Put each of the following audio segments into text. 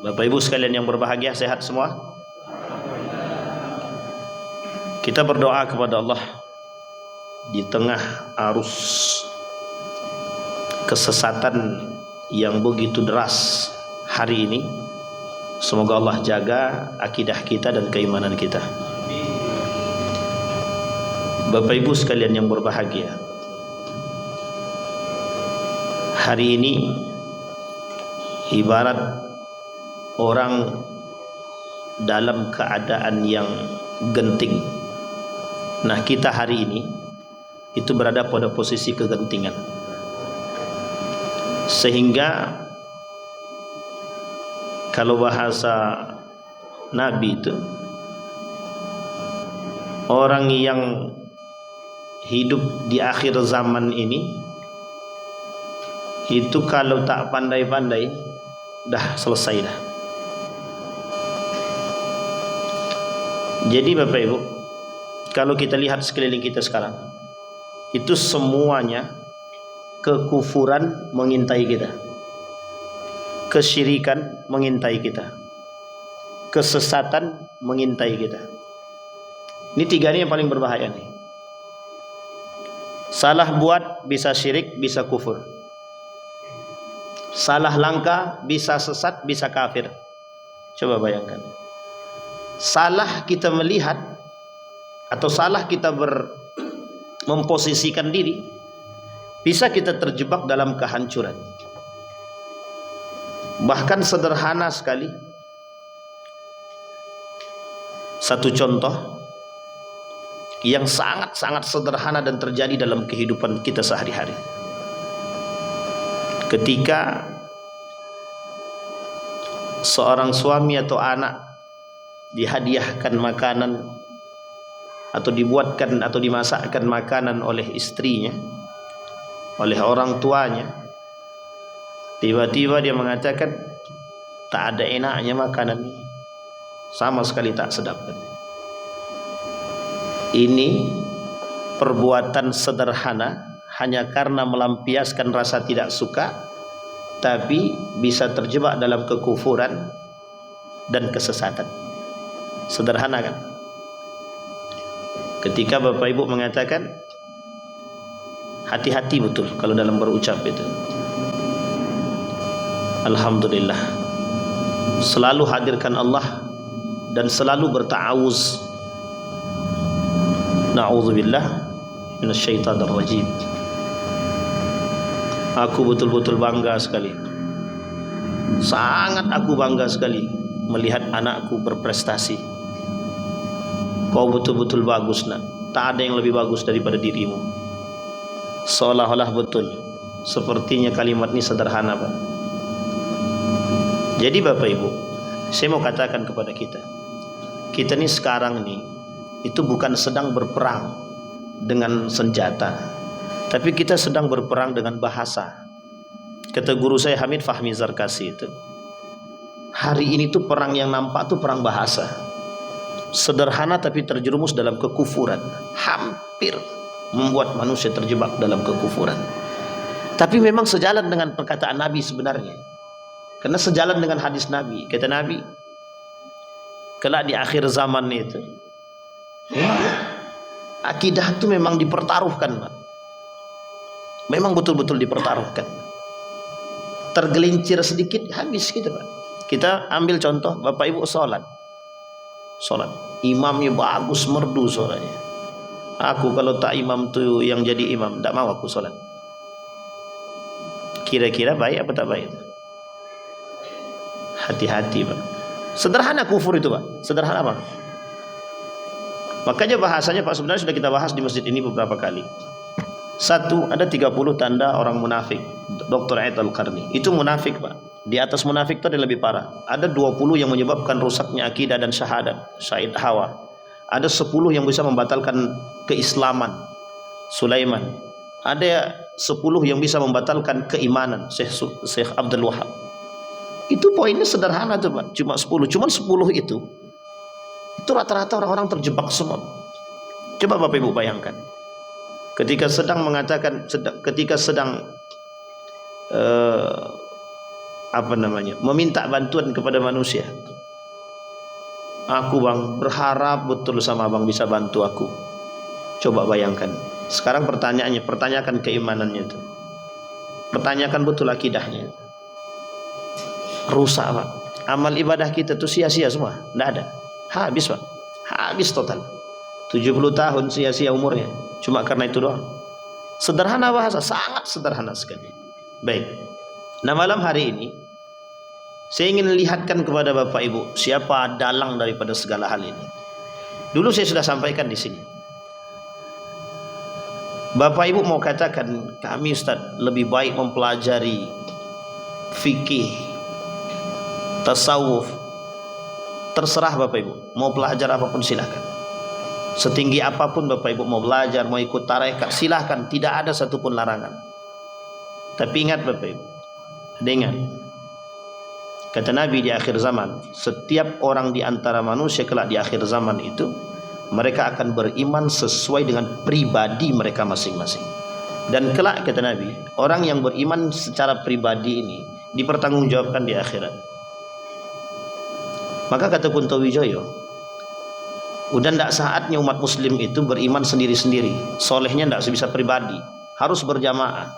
Bapak Ibu sekalian yang berbahagia, sehat semua? Kita berdoa kepada Allah di tengah arus kesesatan yang begitu deras hari ini. Semoga Allah jaga akidah kita dan keimanan kita. Bapak Ibu sekalian yang berbahagia, hari ini ibarat orang dalam keadaan yang genting. Nah, kita hari ini itu berada pada posisi kegentingan, sehingga kalau bahasa Nabi itu, orang yang hidup di akhir zaman ini itu kalau tak pandai-pandai dah selesai dah. Jadi Bapak Ibu, kalau kita lihat sekeliling kita sekarang, itu semuanya kekufuran mengintai kita, kesyirikan mengintai kita, kesesatan mengintai kita. Ini tiga ini yang paling berbahaya nih. Salah buat bisa syirik, bisa kufur. Salah langkah bisa sesat, bisa kafir. Coba bayangkan. Salah kita melihat atau salah kita memposisikan diri, bisa kita terjebak dalam kehancuran. Bahkan sederhana sekali, satu contoh yang sangat-sangat sederhana dan terjadi dalam kehidupan kita sehari-hari. Ketika seorang suami atau anak dihadiahkan makanan atau dibuatkan atau dimasakkan makanan oleh istrinya, oleh orang tuanya, tiba-tiba dia mengatakan, tak ada enaknya makanan ini, sama sekali tak sedap. Ini perbuatan sederhana hanya karena melampiaskan rasa tidak suka, tapi bisa terjebak dalam kekufuran dan kesesatan. Sederhana kan? Ketika Bapak Ibu mengatakan hati-hati betul kalau dalam berucap itu. Alhamdulillah, selalu hadirkan Allah dan selalu berta'awuz. Na'udzubillah minasyaitonir rajim. Aku betul-betul bangga sekali, sangat aku bangga sekali melihat anakku berprestasi. Kau betul-betul bagus nak, tak ada yang lebih bagus daripada dirimu. Seolah-olah betul, sepertinya kalimat ini sederhana Pak. Jadi Bapak Ibu, saya mau katakan kepada kita, kita ini sekarang nih itu bukan sedang berperang dengan senjata, tapi kita sedang berperang dengan bahasa. Kata guru saya Hamid Fahmi Zarkasi itu, hari ini tuh perang yang nampak tuh perang bahasa. Sederhana tapi terjerumus dalam kekufuran, hampir membuat manusia terjebak dalam kekufuran. Tapi memang sejalan dengan perkataan Nabi sebenarnya, karena sejalan dengan hadis Nabi. Kata Nabi, kelak di akhir zaman itu akidah itu memang dipertaruhkan Pak. Memang betul-betul dipertaruhkan. Tergelincir sedikit habis kita Pak. Kita ambil contoh Bapak Ibu sholat, imamnya bagus merdu suaranya. Aku kalau tak imam tuh yang jadi imam, tak mau aku sholat. Kira-kira baik apa tak baik? Hati-hati Pak. Sederhana kufur itu Pak, sederhana Pak. Makanya bahasanya Pak sebenarnya sudah kita bahas di masjid ini beberapa kali. Satu, ada 30 tanda orang munafik. Dr. Ait Al-Qarni itu munafik Pak. Di atas munafik itu ada lebih parah. Ada 20 yang menyebabkan rusaknya akidah dan syahadat, Syahid Hawa. Ada 10 yang bisa membatalkan keislaman, Sulaiman. Ada 10 yang bisa membatalkan keimanan, Syekh Abdul Wahab. Itu poinnya sederhana tuh Pak, cuma 10. Cuma 10 itu rata-rata orang-orang terjebak semua. Coba Bapak Ibu bayangkan, ketika sedang mengatakan, ketika sedang meminta bantuan kepada manusia. Aku bang berharap betul sama abang bisa bantu aku. Coba bayangkan. Sekarang pertanyaannya, pertanyakan keimanannya itu. Pertanyakan betul akidahnya. Rusak pak. Amal ibadah kita tuh sia-sia semua. Tidak ada. Habis pak. Habis total. 70 tahun sia-sia umurnya. Cuma karena itu doang. Sederhana bahasa. Sangat sederhana sekali. Baik. Nah malam hari ini saya ingin lihatkan kepada Bapak Ibu siapa dalang daripada segala hal ini. Dulu saya sudah sampaikan di sini. Bapak Ibu mau katakan kami Ustaz lebih baik mempelajari fikih, tasawuf. Terserah Bapak Ibu, mau belajar apapun silakan. Setinggi apapun Bapak Ibu mau belajar, mau ikut tarekat silakan, tidak ada satupun larangan. Tapi ingat Bapak Ibu, ingat kata Nabi di akhir zaman, setiap orang di antara manusia kelak di akhir zaman itu mereka akan beriman sesuai dengan pribadi mereka masing-masing. Dan kelak kata Nabi, orang yang beriman secara pribadi ini dipertanggungjawabkan di akhirat. Maka kata Kunto Wijoyo, udah tidak saatnya umat muslim itu beriman sendiri-sendiri. Solehnya tidak bisa pribadi, harus berjamaah.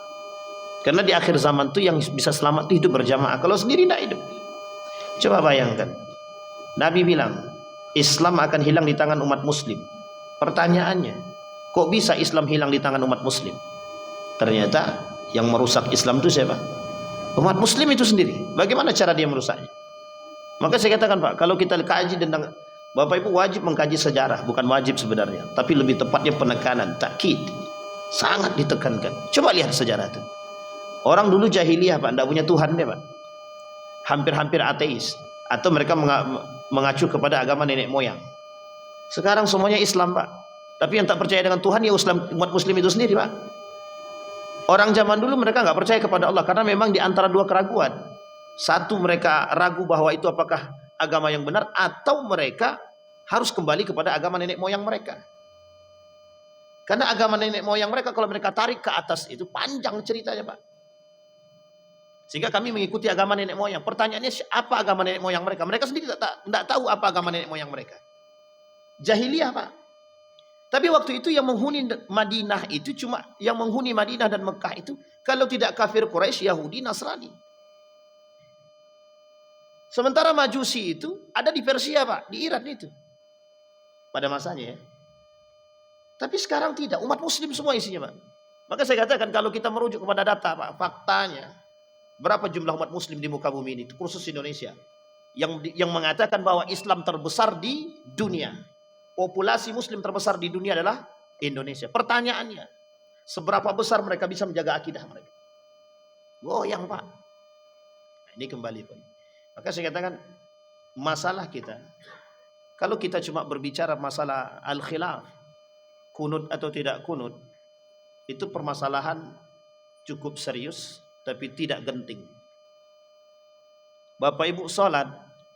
Karena di akhir zaman itu yang bisa selamat itu hidup berjamaah. Kalau sendiri tidak hidup. Coba bayangkan, Nabi bilang Islam akan hilang di tangan umat muslim. Pertanyaannya, kok bisa Islam hilang di tangan umat muslim? Ternyata yang merusak Islam itu siapa? Umat muslim itu sendiri. Bagaimana cara dia merusaknya? Maka saya katakan Pak, kalau kita kaji tentang, Bapak Ibu wajib mengkaji sejarah. Bukan wajib sebenarnya, tapi lebih tepatnya penekanan, takkid. Sangat ditekankan. Coba lihat sejarah itu. Orang dulu jahiliyah Pak, tidak punya Tuhan deh Pak. Hampir-hampir ateis. Atau mereka mengacu kepada agama nenek moyang. Sekarang semuanya Islam Pak. Tapi yang tak percaya dengan Tuhan ya umat muslim itu sendiri Pak. Orang zaman dulu mereka nggak percaya kepada Allah karena memang di antara dua keraguan. Satu, mereka ragu bahwa itu apakah agama yang benar, atau mereka harus kembali kepada agama nenek moyang mereka. Karena agama nenek moyang mereka kalau mereka tarik ke atas itu panjang ceritanya Pak. Sehingga kami mengikuti agama nenek moyang. Pertanyaannya apa agama nenek moyang mereka? Mereka sendiri tidak tahu apa agama nenek moyang mereka. Jahiliyah Pak. Tapi waktu itu yang menghuni Madinah itu cuma yang menghuni Madinah dan Mekah itu kalau tidak kafir Quraisy, Yahudi, Nasrani. Sementara Majusi itu ada di Persia Pak, di Iran itu. Pada masanya ya. Tapi sekarang tidak, umat muslim semua isinya Pak. Maka saya katakan kalau kita merujuk kepada data Pak, faktanya berapa jumlah umat muslim di muka bumi ini, khusus Indonesia, yang mengatakan bahwa Islam terbesar di dunia. Populasi muslim terbesar di dunia adalah Indonesia. Pertanyaannya, seberapa besar mereka bisa menjaga akidah mereka? Goyang Pak. Nah, ini kembali Pak. Maka saya katakan masalah kita, kalau kita cuma berbicara masalah al-khilaf, kunut atau tidak kunut, itu permasalahan cukup serius tapi tidak genting. Bapak Ibu sholat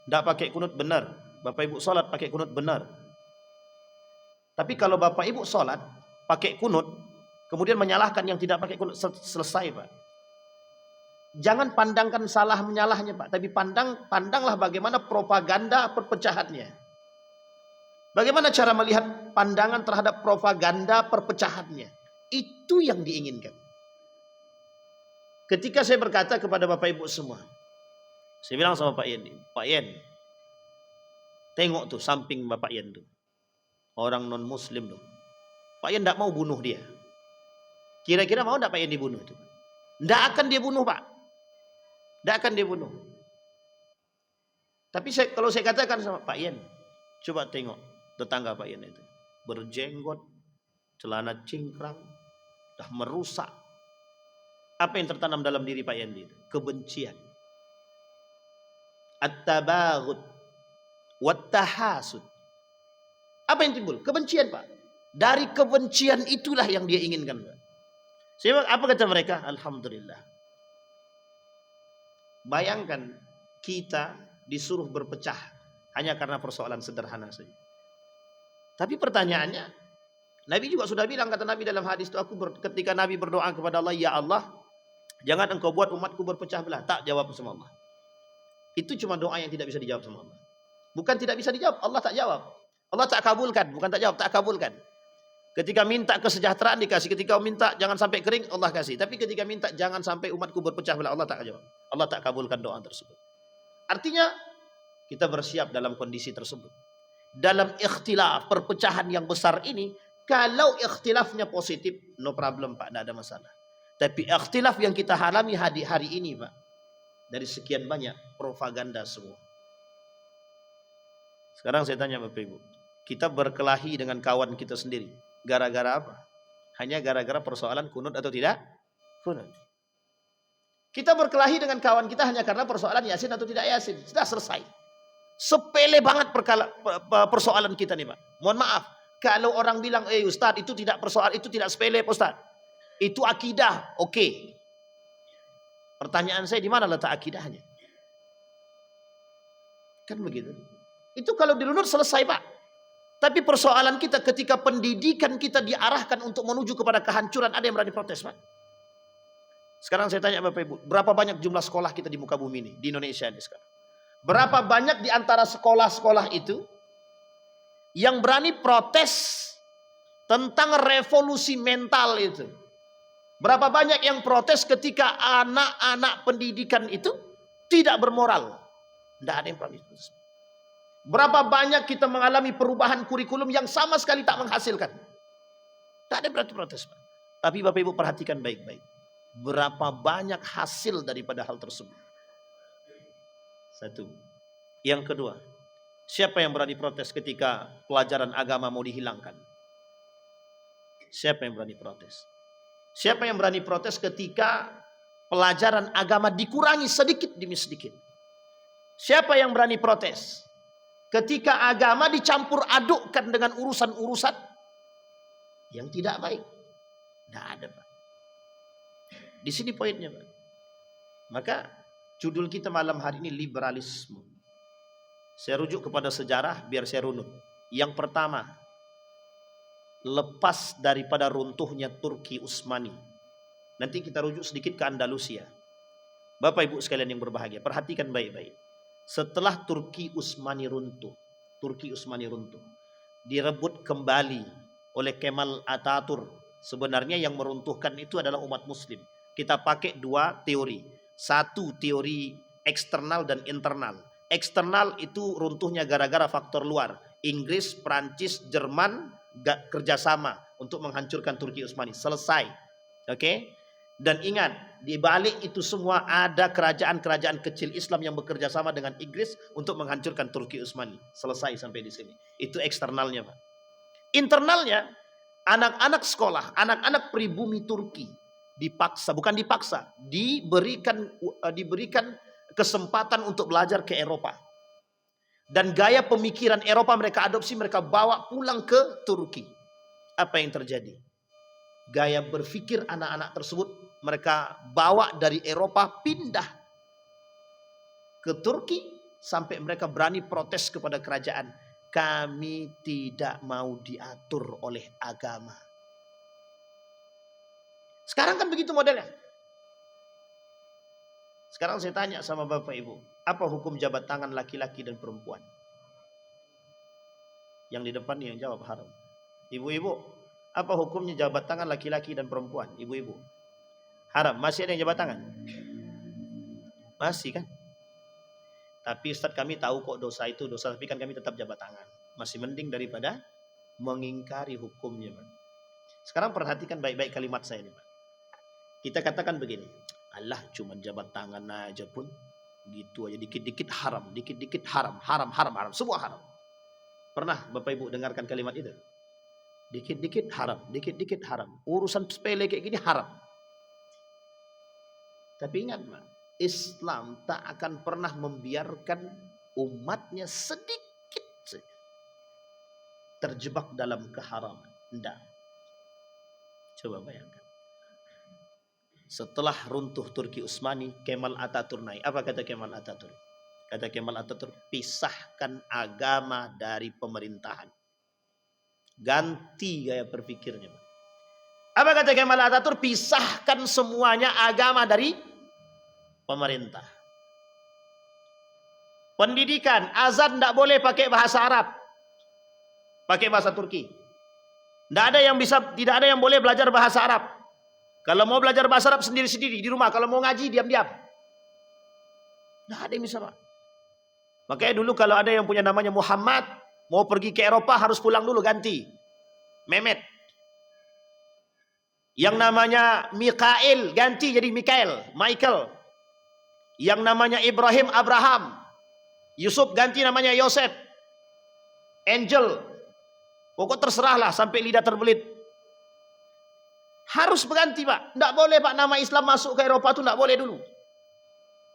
tidak pakai kunut benar, Bapak Ibu sholat pakai kunut benar. Tapi kalau Bapak Ibu sholat pakai kunut kemudian menyalahkan yang tidak pakai kunut, selesai Pak. Jangan pandangkan salah menyalahnya Pak, tapi pandanglah bagaimana propaganda perpecahannya. Bagaimana cara melihat pandangan terhadap propaganda perpecahannya. Itu yang diinginkan. Ketika saya berkata kepada Bapak Ibu semua, saya bilang sama Pak Yen, Pak Yen, tengok tuh samping Bapak Yen tuh, orang non muslim tuh. Pak Yen tidak mau bunuh dia. Kira-kira mau tidak Pak Yen dibunuh itu? Tidak akan dia bunuh Pak. Tidak akan dia bunuh. Tapi kalau saya katakan sama Pak Yen, coba tengok tetangga Pak Yen itu, berjenggot, celana cingkrang, dah merusak. Apa yang tertanam dalam diri Pak Yen itu? Kebencian. At-tabaghut wat-tahasud. Apa yang timbul? Kebencian Pak. Dari kebencian itulah yang dia inginkan Pak. Saya apa kata mereka? Alhamdulillah. Bayangkan kita disuruh berpecah hanya karena persoalan sederhana saja. Tapi pertanyaannya, Nabi juga sudah bilang, kata Nabi dalam hadis itu, ketika Nabi berdoa kepada Allah, ya Allah, jangan engkau buat umatku berpecah belah. Tak jawab sama Allah. Itu cuma doa yang tidak bisa dijawab sama Allah. Bukan tidak bisa dijawab, Allah tak jawab. Allah tak kabulkan, bukan tak jawab, tak kabulkan. Ketika minta kesejahteraan dikasih, ketika minta jangan sampai kering, Allah kasih. Tapi ketika minta jangan sampai umatku berpecah belah, Allah tak jawab. Allah tak kabulkan doa tersebut. Artinya kita bersiap dalam kondisi tersebut. Dalam ikhtilaf, perpecahan yang besar ini, kalau ikhtilafnya positif, no problem Pak, tidak ada masalah. Tapi ikhtilaf yang kita alami hari ini Pak, dari sekian banyak propaganda semua. Sekarang saya tanya Bapak Ibu, kita berkelahi dengan kawan kita sendiri. Gara-gara apa? Hanya gara-gara persoalan kunut atau tidak? Kunut. Kita berkelahi dengan kawan kita hanya karena persoalan yasin atau tidak yasin. Sudah selesai. Sepele banget persoalan kita nih Pak. Mohon maaf. Kalau orang bilang, Ustadz itu tidak persoalan, itu tidak sepele Ustadz. Itu akidah. Oke. Pertanyaan saya, di mana letak akidahnya? Kan begitu. Itu kalau dirunut selesai Pak. Tapi persoalan kita ketika pendidikan kita diarahkan untuk menuju kepada kehancuran, ada yang berani protes Pak? Sekarang saya tanya Bapak Ibu, berapa banyak jumlah sekolah kita di muka bumi ini, di Indonesia ini sekarang? Berapa banyak di antara sekolah-sekolah itu yang berani protes tentang revolusi mental itu? Berapa banyak yang protes ketika anak-anak pendidikan itu tidak bermoral? Tidak ada yang berani protes. Berapa banyak kita mengalami perubahan kurikulum yang sama sekali tak menghasilkan? Tak ada yang berani protes Pak. Tapi Bapak Ibu perhatikan baik-baik. Berapa banyak hasil daripada hal tersebut? Satu. Yang kedua, siapa yang berani protes ketika pelajaran agama mau dihilangkan? Siapa yang berani protes? Siapa yang berani protes ketika pelajaran agama dikurangi sedikit demi sedikit? Siapa yang berani protes ketika agama dicampur adukkan dengan urusan-urusan yang tidak baik? Tidak ada Pak. Di sini poinnya Pak. Maka judul kita malam hari ini liberalisme. Saya rujuk kepada sejarah biar saya runut. Yang pertama, lepas daripada runtuhnya Turki Utsmani. Nanti kita rujuk sedikit ke Andalusia. Bapak Ibu sekalian yang berbahagia, perhatikan baik-baik. Setelah Turki Utsmani runtuh, direbut kembali oleh Kemal Atatürk. Sebenarnya yang meruntuhkan itu adalah umat muslim. Kita pakai dua teori. Satu teori eksternal dan internal. Eksternal itu runtuhnya gara-gara faktor luar. Inggris, Prancis, Jerman kerjasama untuk menghancurkan Turki Utsmani. Selesai. Oke? Dan ingat, di balik itu semua ada kerajaan-kerajaan kecil Islam yang bekerja sama dengan Inggris untuk menghancurkan Turki Utsmani. Selesai sampai di sini. Itu eksternalnya, Pak. Internalnya, anak-anak sekolah, anak-anak pribumi Turki dipaksa, bukan dipaksa, diberikan kesempatan untuk belajar ke Eropa. Dan gaya pemikiran Eropa mereka adopsi, mereka bawa pulang ke Turki. Apa yang terjadi? Gaya berpikir anak-anak tersebut mereka bawa dari Eropa pindah ke Turki sampai mereka berani protes kepada kerajaan. Kami tidak mau diatur oleh agama. Sekarang kan begitu modelnya. Sekarang saya tanya sama Bapak Ibu, apa hukum jabat tangan laki-laki dan perempuan? Yang di depan yang jawab haram. Ibu-ibu, apa hukumnya jabat tangan laki-laki dan perempuan? Ibu-ibu. Haram. Masih ada yang jabat tangan? Masih kan? Tapi Ustaz kami tahu kok dosa itu dosa, tapi kan kami tetap jabat tangan. Masih mending daripada mengingkari hukumnya, Pak. Sekarang perhatikan baik-baik kalimat saya ini, Pak. Kita katakan begini, Allah cuma jabat tangan aja pun gitu aja, dikit-dikit haram, dikit-dikit haram, haram, semua haram. Pernah Bapak Ibu dengarkan kalimat itu? Dikit-dikit haram, dikit-dikit haram. Urusan sepele kayak gini haram. Tapi ingat, Pak, Islam tak akan pernah membiarkan umatnya sedikit saja terjebak dalam keharaman. Tidak. Coba bayangkan. Setelah runtuh Turki Utsmani, Kemal Atatürk naik. Apa kata Kemal Atatürk? Kata Kemal Atatürk, pisahkan agama dari pemerintahan. Ganti gaya berpikirnya. Apa kata Kemal Atatürk? Pisahkan semuanya agama dari pemerintah. Pendidikan, azan tidak boleh pakai bahasa Arab, pakai bahasa Turki. Tidak ada yang boleh belajar bahasa Arab. Kalau mau belajar bahasa Arab sendiri-sendiri di rumah. Kalau mau ngaji diam-diam. Tidak ada yang bisa, Pak. Makanya dulu kalau ada yang punya namanya Muhammad, mau pergi ke Eropa harus pulang dulu ganti Mehmet. Yang namanya Mikael ganti jadi Michael. Yang namanya Ibrahim Abraham. Yusuf ganti namanya Yosef. Angel. Pokok terserahlah sampai lidah terbelit. Harus berganti, Pak. Tidak boleh, Pak, nama Islam masuk ke Eropa itu tidak boleh dulu.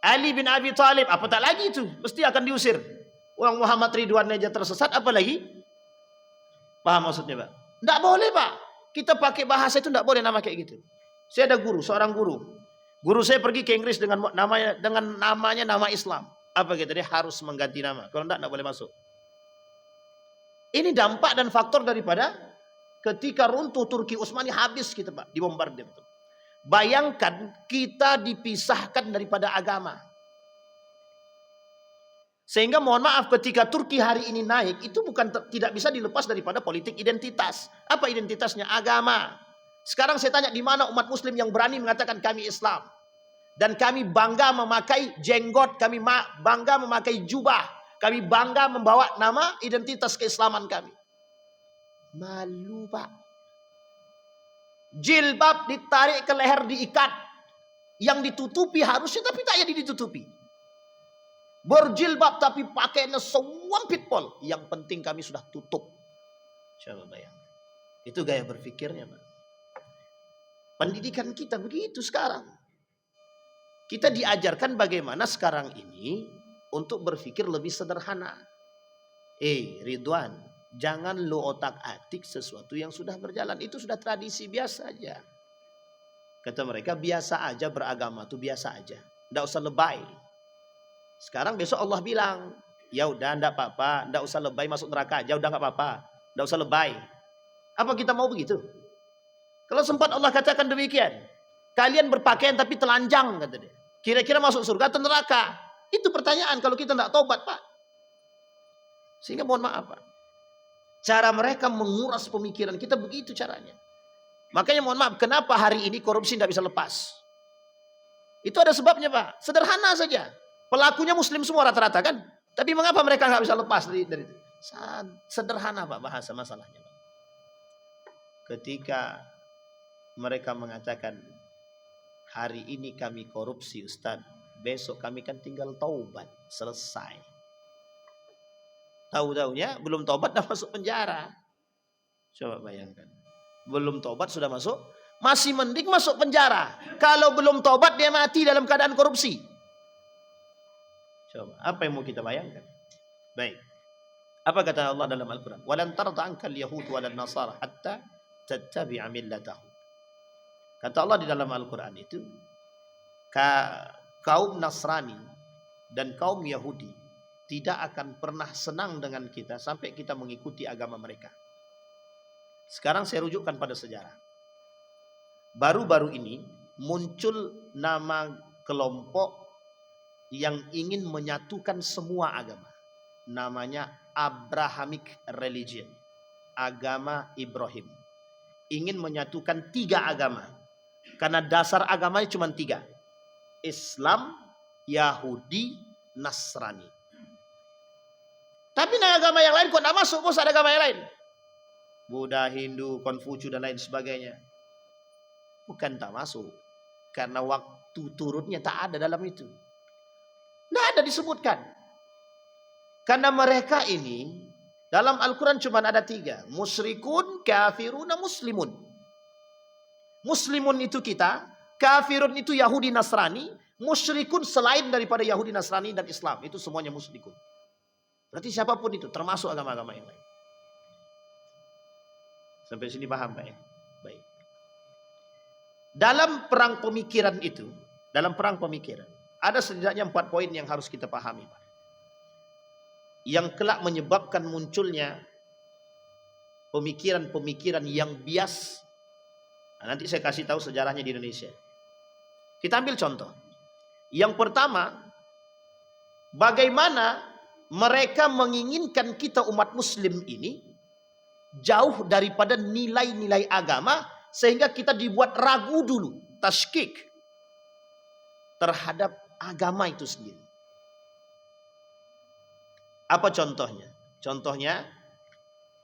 Ali bin Abi Thalib, apa tak lagi itu? Mesti akan diusir. Orang Muhammad Ridwan aja tersesat, apa lagi? Paham maksudnya, Pak? Tidak boleh, Pak. Kita pakai bahasa itu tidak boleh nama kayak gitu. Saya ada guru, seorang guru. Guru saya pergi ke Inggris dengan namanya nama Islam. Apa kata dia? Harus mengganti nama. Kalau tidak boleh masuk. Ini dampak dan faktor daripada ketika runtuh Turki Utsmani habis kita, Pak, dibombardir. Bayangkan kita dipisahkan daripada agama. Sehingga mohon maaf ketika Turki hari ini naik itu tidak bisa dilepas daripada politik identitas. Apa identitasnya? Agama. Sekarang saya tanya, di mana umat muslim yang berani mengatakan kami Islam? Dan kami bangga memakai jenggot, kami bangga memakai jubah, kami bangga membawa nama identitas keislaman kami. Malu, Pak. Jilbab ditarik ke leher, diikat. Yang ditutupi harusnya tapi tak jadi ditutupi. Berjilbab tapi pakainya sewampit pol. Yang penting kami sudah tutup. Coba bayangkan. Itu gaya berpikirnya, Pak. Pendidikan kita begitu sekarang. Kita diajarkan bagaimana sekarang ini untuk berpikir lebih sederhana. Ridwan, jangan lo otak-atik sesuatu yang sudah berjalan. Itu sudah tradisi biasa aja. Kata mereka, biasa aja beragama itu biasa aja. Tidak usah lebay. Sekarang besok Allah bilang, ya udah tidak apa-apa, tidak usah lebay masuk neraka aja, udah nggak apa-apa. Tidak usah lebay. Apa kita mau begitu? Kalau sempat Allah katakan demikian, kalian berpakaian tapi telanjang, kata dia. Kira-kira masuk surga atau neraka? Itu pertanyaan kalau kita tidak tobat, Pak. Sehingga mohon maaf, Pak. Cara mereka menguras pemikiran kita begitu caranya. Makanya mohon maaf, kenapa hari ini korupsi tidak bisa lepas? Itu ada sebabnya, Pak. Sederhana saja. Pelakunya muslim semua rata-rata kan? Tapi mengapa mereka nggak bisa lepas dari itu? Sederhana, Pak, bahasa masalahnya, Pak. Ketika mereka mengatakan, hari ini kami korupsi, Ustaz. Besok kami kan tinggal taubat. Selesai. Tahu-tahunya belum taubat dah masuk penjara. Coba bayangkan. Belum taubat sudah masuk. Masih mending masuk penjara. Kalau belum taubat dia mati dalam keadaan korupsi. Coba, apa yang mau kita bayangkan? Baik. Apa kata Allah dalam Al-Quran? Walan tarda ankal yahud walan nasara hatta tattabi'a millatahum. Kata Allah di dalam Al-Quran itu, kaum Nasrani dan kaum Yahudi tidak akan pernah senang dengan kita sampai kita mengikuti agama mereka. Sekarang saya rujukkan pada sejarah. Baru-baru ini muncul nama kelompok yang ingin menyatukan semua agama. Namanya Abrahamic Religion. Agama Ibrahim. Ingin menyatukan 3 agama. Karena dasar agamanya cuma 3. Islam, Yahudi, Nasrani. Tapi agama yang lain kok tidak masuk, bos, ada agama yang lain. Buddha, Hindu, Konfusius dan lain sebagainya. Bukan tak masuk. Karena waktu turunnya tak ada dalam itu. Tidak ada disebutkan. Karena mereka ini dalam Al-Quran cuma ada 3. Musyrikun, kafirun, muslimun. Muslimun itu kita. Kafirun itu Yahudi Nasrani. Musyrikun selain daripada Yahudi Nasrani dan Islam. Itu semuanya musyrikun. Berarti siapapun itu termasuk agama-agama yang lain. Sampai sini paham, Pak ya? Baik. Dalam perang pemikiran itu, ada setidaknya 4 poin yang harus kita pahami, Pak. Yang kelak menyebabkan munculnya pemikiran-pemikiran yang bias. Nah, nanti saya kasih tahu sejarahnya di Indonesia. Kita ambil contoh. Yang pertama, bagaimana mereka menginginkan kita umat muslim ini jauh daripada nilai-nilai agama, sehingga kita dibuat ragu dulu, tashkik terhadap agama itu sendiri. Apa contohnya? Contohnya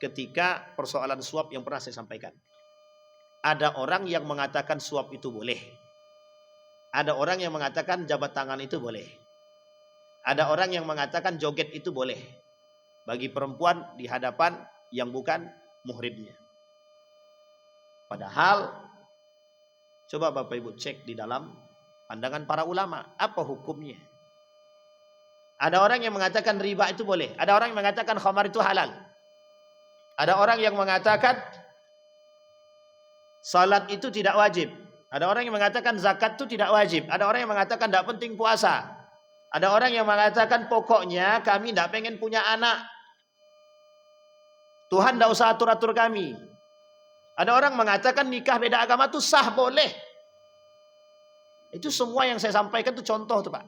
ketika persoalan suap yang pernah saya sampaikan. Ada orang yang mengatakan suap itu boleh. Ada orang yang mengatakan jabat tangan itu boleh. Ada orang yang mengatakan joget itu boleh bagi perempuan di hadapan yang bukan muhrimnya. Padahal coba Bapak Ibu cek di dalam pandangan para ulama, apa hukumnya? Ada orang yang mengatakan riba itu boleh. Ada orang yang mengatakan khamar itu halal. Ada orang yang mengatakan salat itu tidak wajib. Ada orang yang mengatakan zakat itu tidak wajib. Ada orang yang mengatakan tidak penting puasa. Ada orang yang mengatakan pokoknya kami tidak pengen punya anak. Tuhan tidak usah atur-atur kami. Ada orang mengatakan nikah beda agama itu sah, boleh. Itu semua yang saya sampaikan itu contoh tuh Pak.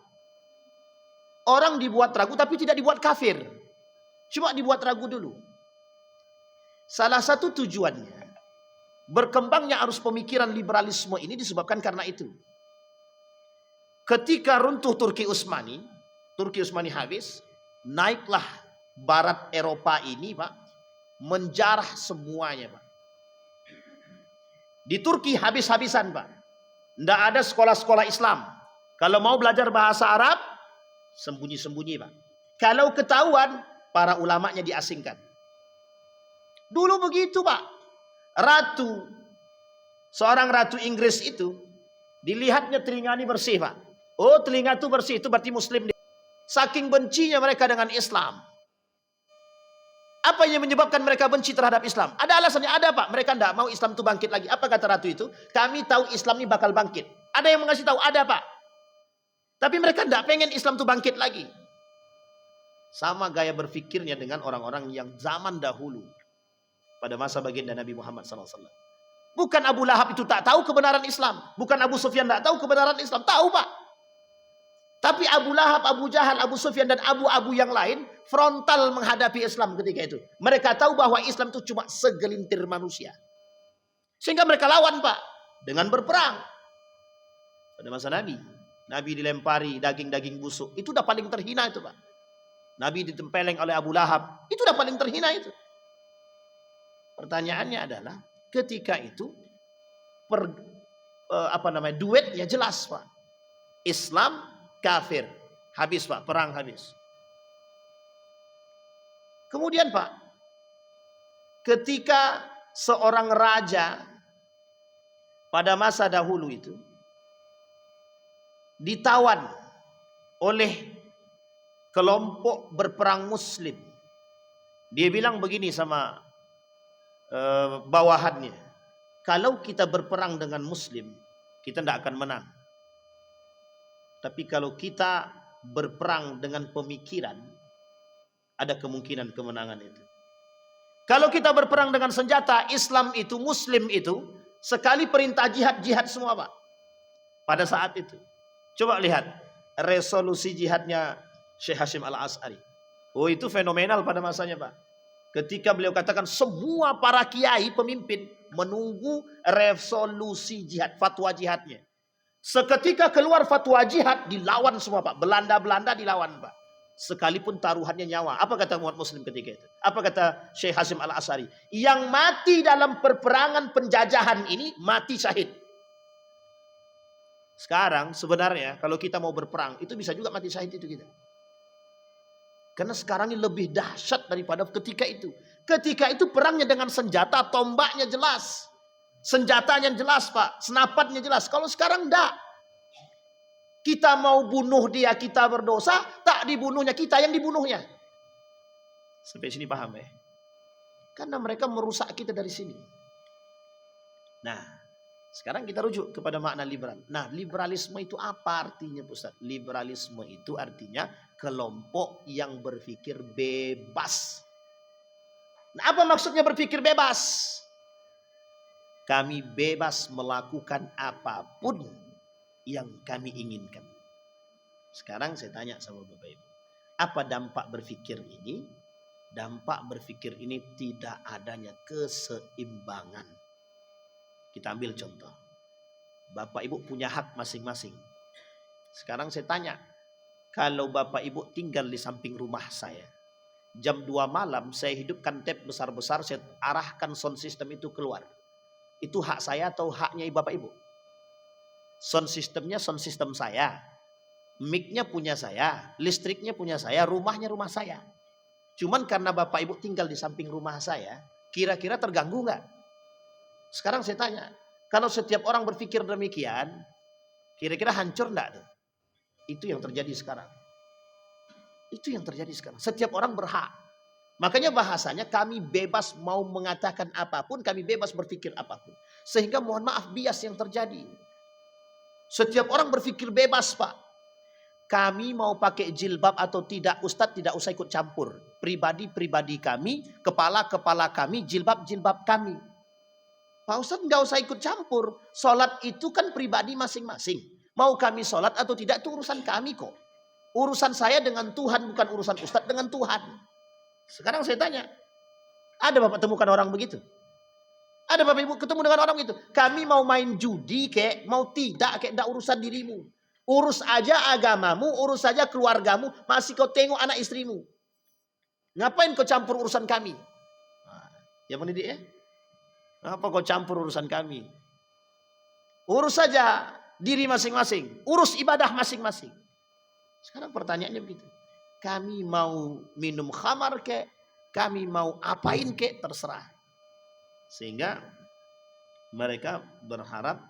Orang dibuat ragu tapi tidak dibuat kafir. Cuma dibuat ragu dulu. Salah satu tujuannya berkembangnya arus pemikiran liberalisme ini disebabkan karena itu. Ketika runtuh Turki Utsmani habis, naiklah Barat Eropa ini Pak, menjarah semuanya Pak. Di Turki habis-habisan Pak. Tidak ada sekolah-sekolah Islam. Kalau mau belajar bahasa Arab, sembunyi-sembunyi Pak. Kalau ketahuan, para ulamanya diasingkan. Dulu begitu Pak. Seorang ratu Inggris itu, dilihatnya telinga ini bersih Pak. Oh, telinga itu bersih, itu berarti muslim. Saking bencinya mereka dengan Islam. Apa yang menyebabkan mereka benci terhadap Islam? Ada alasannya, ada Pak. Mereka tidak mau Islam itu bangkit lagi. Apa kata ratu itu? Kami tahu Islam ini bakal bangkit. Ada yang mengasih tahu? Ada Pak. Tapi mereka tidak pengen Islam itu bangkit lagi. Sama gaya berfikirnya dengan orang-orang yang zaman dahulu. Pada masa baginda Nabi Muhammad SAW. Bukan Abu Lahab itu tak tahu kebenaran Islam. Bukan Abu Sufyan tak tahu kebenaran Islam. Tahu Pak. Tapi Abu Lahab, Abu Jahal, Abu Sufyan dan abu-abu yang lain frontal menghadapi Islam ketika itu. Mereka tahu bahwa Islam itu cuma segelintir manusia. Sehingga mereka lawan Pak. Dengan berperang. Pada masa Nabi. Nabi dilempari daging-daging busuk. Itu udah paling terhina itu Pak. Nabi ditempeleng oleh Abu Lahab. Itu udah paling terhina itu. Pertanyaannya adalah ketika itu duetnya jelas Pak. Islam kafir. Habis Pak, perang habis. Kemudian Pak, ketika seorang raja pada masa dahulu itu ditawan oleh kelompok berperang muslim. Dia bilang begini sama bawahannya. Kalau kita berperang dengan muslim, kita tidak akan menang. Tapi kalau kita berperang dengan pemikiran, ada kemungkinan kemenangan itu. Kalau kita berperang dengan senjata, Islam itu, Muslim itu, sekali perintah jihad, jihad semua Pak. Pada saat itu. Coba lihat resolusi jihadnya Syekh Hashim Al-As'ari. Oh, itu fenomenal pada masanya Pak. Ketika beliau katakan semua para kiai pemimpin menunggu resolusi jihad, fatwa jihadnya. Seketika keluar fatwa jihad, dilawan semua Pak. Belanda dilawan Pak. Sekalipun taruhannya nyawa. Apa kata umat muslim ketika itu? Apa kata Syekh Hashim Al-As'ari? Yang mati dalam peperangan penjajahan ini, mati syahid. Sekarang sebenarnya kalau kita mau berperang, itu bisa juga mati syahid itu kita. Karena sekarang ini lebih dahsyat daripada ketika itu. Ketika itu perangnya dengan senjata, tombaknya jelas. Senjatanya jelas Pak, senapannya jelas. Kalau sekarang enggak. Kita mau bunuh dia, kita berdosa, tak dibunuhnya, kita yang dibunuhnya. Sampai sini paham ya? Karena mereka merusak kita dari sini. Nah, sekarang kita rujuk kepada makna liberal. Nah, liberalisme itu apa artinya Ustaz? Liberalisme itu artinya kelompok yang berpikir bebas. Nah, apa maksudnya berpikir bebas? Kami bebas melakukan apapun yang kami inginkan. Sekarang saya tanya sama Bapak Ibu. Apa dampak berpikir ini? Dampak berpikir ini tidak adanya keseimbangan. Kita ambil contoh. Bapak Ibu punya hak masing-masing. Sekarang saya tanya, kalau Bapak Ibu tinggal di samping rumah saya, jam 2 malam saya hidupkan tape besar-besar, saya arahkan sound system itu keluar. Itu hak saya atau haknya Bapak Ibu? Sound systemnya sound system saya. Mic-nya punya saya, listriknya punya saya, rumahnya rumah saya. Cuman karena Bapak Ibu tinggal di samping rumah saya, kira-kira terganggu nggak? Sekarang saya tanya, kalau setiap orang berpikir demikian, kira-kira hancur nggak tuh? Itu yang terjadi sekarang. Itu yang terjadi sekarang. Setiap orang berhak. Makanya bahasanya kami bebas mau mengatakan apapun, kami bebas berpikir apapun. Sehingga mohon maaf bias yang terjadi. Setiap orang berpikir bebas, Pak. Kami mau pakai jilbab atau tidak, Ustadz tidak usah ikut campur. Pribadi-pribadi kami, kepala-kepala kami, jilbab-jilbab kami. Pak Ustadz nggak usah ikut campur. Sholat itu kan pribadi masing-masing. Mau kami sholat atau tidak itu urusan kami kok. Urusan saya dengan Tuhan, bukan urusan Ustadz dengan Tuhan. Sekarang saya tanya, ada Bapak temukan orang begitu? Ada Bapak Ibu ketemu dengan orang begitu? Kami mau main judi kek, mau tidak kek, tidak urusan dirimu. Urus aja agamamu, urus saja keluargamu, masih kau tengok anak istrimu. Ngapain kau campur urusan kami? Nah, ya mendidik ya? Apa kau campur urusan kami? Urus saja diri masing-masing, urus ibadah masing-masing. Sekarang pertanyaannya begitu. Kami mau minum khamar kek, kami mau apain kek, terserah. Sehingga mereka berharap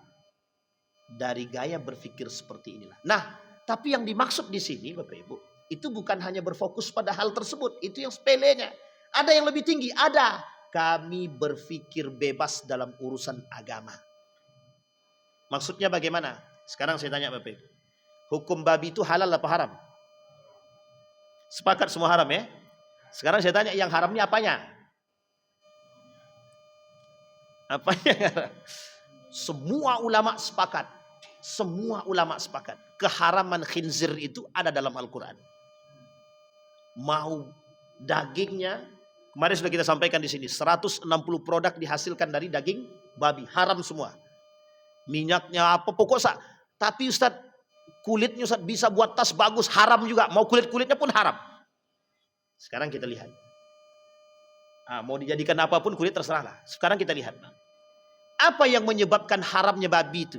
dari gaya berpikir seperti inilah. Nah, tapi yang dimaksud di sini Bapak Ibu, itu bukan hanya berfokus pada hal tersebut, itu yang sepelenya. Ada yang lebih tinggi, ada. Kami berpikir bebas dalam urusan agama. Maksudnya bagaimana? Sekarang saya tanya Bapak Ibu. Hukum babi itu halal apa haram? Sepakat semua haram ya? Sekarang saya tanya yang haramnya apanya? Apanya? Semua ulama sepakat. Semua ulama sepakat. Keharaman khinzir itu ada dalam Al-Quran. Mau dagingnya, kemarin sudah kita sampaikan di sini, 160 produk dihasilkan dari daging babi, haram semua. Minyaknya apa pokok tapi Ustaz, kulitnya Ustaz bisa buat tas bagus, haram juga. Mau kulit-kulitnya pun haram. Sekarang kita lihat. Mau dijadikan apapun kulit terserahlah. Sekarang kita lihat. Apa yang menyebabkan haramnya babi itu?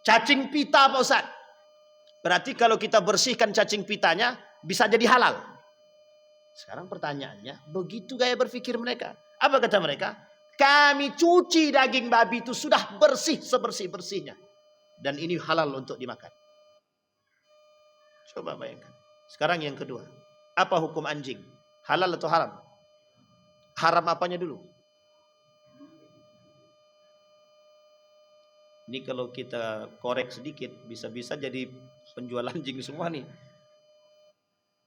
Cacing pita Pak Ustaz. Berarti kalau kita bersihkan cacing pitanya bisa jadi halal. Sekarang pertanyaannya, begitu gaya berpikir mereka. Apa kata mereka? Kami cuci daging babi itu sudah bersih sebersih-bersihnya. Dan ini halal untuk dimakan. Coba bayangkan. Sekarang yang kedua. Apa hukum anjing? Halal atau haram? Haram apanya dulu? Ini kalau kita korek sedikit, bisa-bisa jadi penjual anjing semua nih.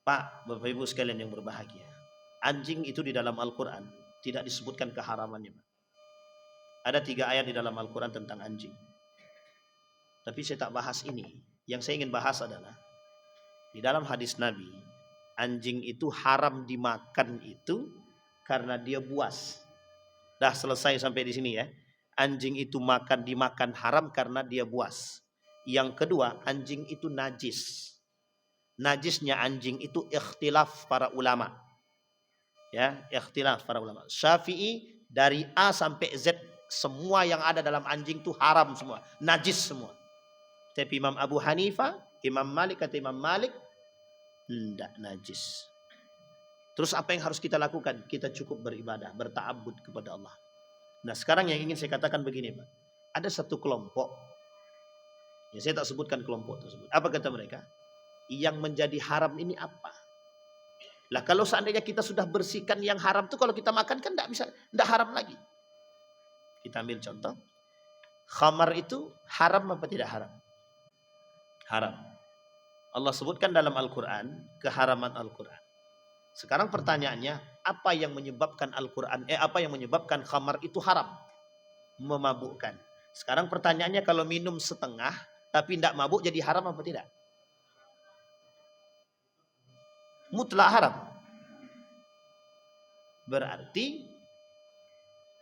Pak, Bapak Ibu sekalian yang berbahagia. Anjing itu di dalam Al-Quran tidak disebutkan keharamannya. Ada 3 ayat di dalam Al-Quran tentang anjing. Tapi saya tak bahas ini. Yang saya ingin bahas adalah, di dalam hadis Nabi, anjing itu haram dimakan itu karena dia buas. Dah selesai sampai di sini ya. Anjing itu dimakan haram karena dia buas. Yang kedua, anjing itu najis. Najisnya anjing itu ikhtilaf para ulama. Ya, ikhtilaf para ulama. Syafi'i dari A sampai Z semua yang ada dalam anjing itu haram semua, najis semua. Tapi Imam Abu Hanifah, Imam Malik kata Imam Malik, tidak najis. Terus apa yang harus kita lakukan? Kita cukup beribadah, berta'abbud kepada Allah. Nah sekarang yang ingin saya katakan begini Pak. Ada satu kelompok. Ya saya tak sebutkan kelompok tersebut. Apa kata mereka? Yang menjadi haram ini apa? Lah kalau seandainya kita sudah bersihkan yang haram itu, kalau kita makan kan tidak haram lagi. Kita ambil contoh. Khamar itu haram apa tidak haram? Haram. Allah sebutkan dalam Al-Quran keharaman Al-Quran. Sekarang pertanyaannya, apa yang menyebabkan apa yang menyebabkan khamar itu haram? Memabukkan. Sekarang pertanyaannya, kalau minum setengah tapi tidak mabuk jadi haram apa tidak? mutlak haram. Berarti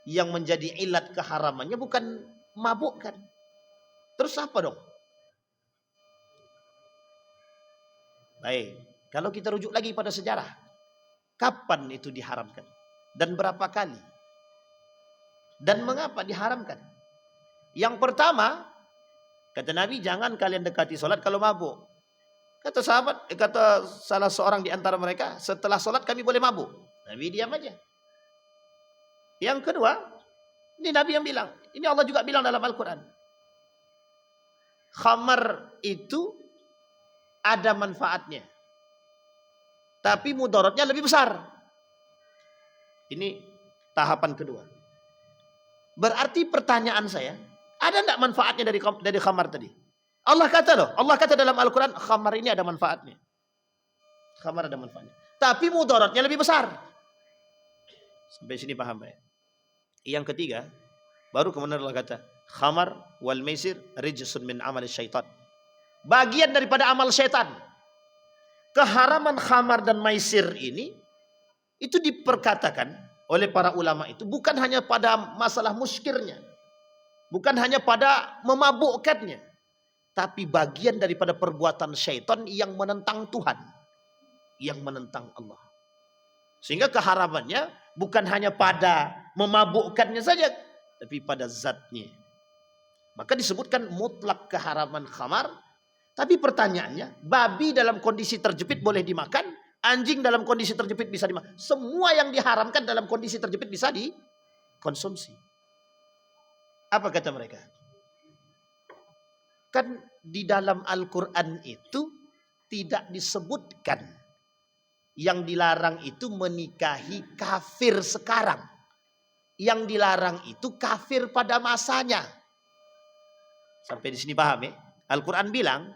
yang menjadi ilat keharamannya bukan mabuk kan? Terus apa dong? Baik, kalau kita rujuk lagi pada sejarah, kapan itu diharamkan? Dan berapa kali? Dan mengapa diharamkan? Yang pertama, kata Nabi, jangan kalian dekati sholat kalau mabuk. Kata sahabat, kata salah seorang di antara mereka, setelah sholat kami boleh mabuk. Nabi diam aja. Yang kedua, ini Nabi yang bilang, ini Allah juga bilang dalam Al-Quran. Khamar itu ada manfaatnya, tapi mudaratnya lebih besar. Ini tahapan kedua. Berarti pertanyaan saya, ada enggak manfaatnya dari khamar tadi? Allah kata loh, Allah kata dalam Al-Quran, khamar ini ada manfaatnya. Khamar ada manfaatnya. Tapi mudaratnya lebih besar. Sampai sini paham ya? Yang ketiga, baru kemudian Allah kata, khamar wal maisir rijsun min amal syaitan. Bagian daripada amal syaitan. Keharaman khamar dan maisir ini, itu diperkatakan oleh para ulama itu bukan hanya pada masalah muskirnya, bukan hanya pada memabukkannya, tapi bagian daripada perbuatan syaitan yang menentang Tuhan, yang menentang Allah. Sehingga keharamannya bukan hanya pada memabukkannya saja, tapi pada zatnya. Maka disebutkan mutlak keharaman khamar. Tapi pertanyaannya, babi dalam kondisi terjepit boleh dimakan, anjing dalam kondisi terjepit bisa dimakan. Semua yang diharamkan dalam kondisi terjepit bisa dikonsumsi. Apa kata mereka? Kan di dalam Al-Quran itu tidak disebutkan yang dilarang itu menikahi kafir sekarang. Yang dilarang itu kafir pada masanya. Sampai di sini paham ya? Al-Quran bilang,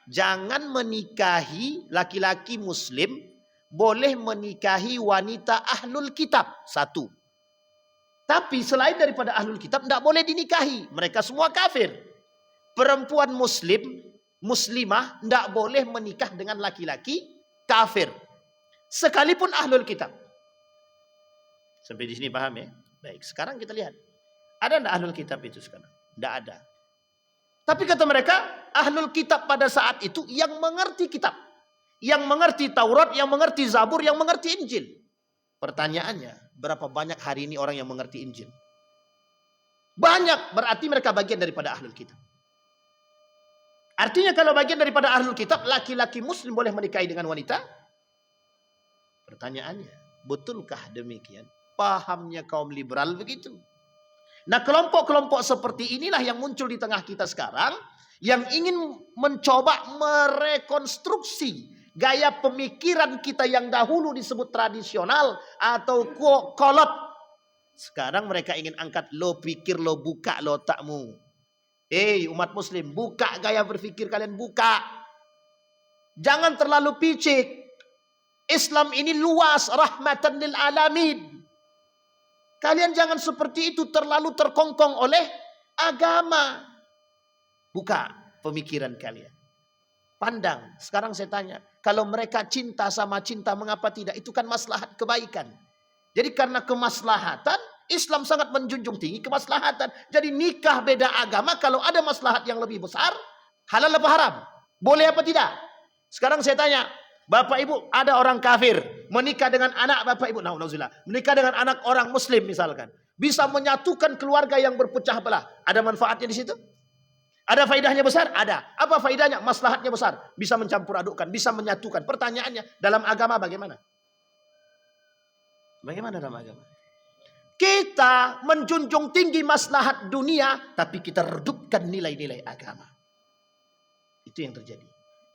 jangan menikahi laki-laki muslim, boleh menikahi wanita ahlul kitab. Satu. Tapi selain daripada ahlul kitab, tidak boleh dinikahi. Mereka semua kafir. Perempuan muslim, muslimah, tidak boleh menikah dengan laki-laki kafir. Sekalipun ahlul kitab. Sampai di sini paham ya? Baik, sekarang kita lihat. Ada tidak ahlul kitab itu sekarang? Tidak ada. Tapi kata mereka, ahlul kitab pada saat itu yang mengerti kitab. Yang mengerti Taurat, yang mengerti Zabur, yang mengerti Injil. Pertanyaannya, berapa banyak hari ini orang yang mengerti Injil? Banyak, berarti mereka bagian daripada ahlul kitab. Artinya kalau bagian daripada ahlul kitab, laki-laki muslim boleh menikahi dengan wanita? Pertanyaannya, betulkah demikian? Pahamnya kaum liberal begitu. Nah, kelompok-kelompok seperti inilah yang muncul di tengah kita sekarang, yang ingin mencoba merekonstruksi gaya pemikiran kita yang dahulu disebut tradisional atau kolot. Sekarang mereka ingin angkat, lo pikir, lo buka lo otakmu. Umat muslim, buka gaya berpikir kalian, buka. Jangan terlalu picik. Islam ini luas, rahmatan lil alamin. Kalian jangan seperti itu, terlalu terkongkong oleh agama. Buka pemikiran kalian. Pandang. Sekarang saya tanya, kalau mereka cinta sama cinta, mengapa tidak? Itu kan maslahat kebaikan. Jadi karena kemaslahatan, Islam sangat menjunjung tinggi kemaslahatan. Jadi nikah beda agama, kalau ada maslahat yang lebih besar, halal apa haram? Boleh apa tidak? Sekarang saya tanya, Bapak Ibu, ada orang kafir menikah dengan anak Bapak Ibu, menikah dengan anak orang muslim misalkan, bisa menyatukan keluarga yang berpecah belah. Ada manfaatnya di situ? Ada faedahnya besar? Ada. Apa faedahnya? Maslahatnya besar. Bisa mencampur adukkan, bisa menyatukan. Pertanyaannya, dalam agama bagaimana? Bagaimana dalam agama? Kita menjunjung tinggi maslahat dunia, tapi kita redupkan nilai-nilai agama. Itu yang terjadi.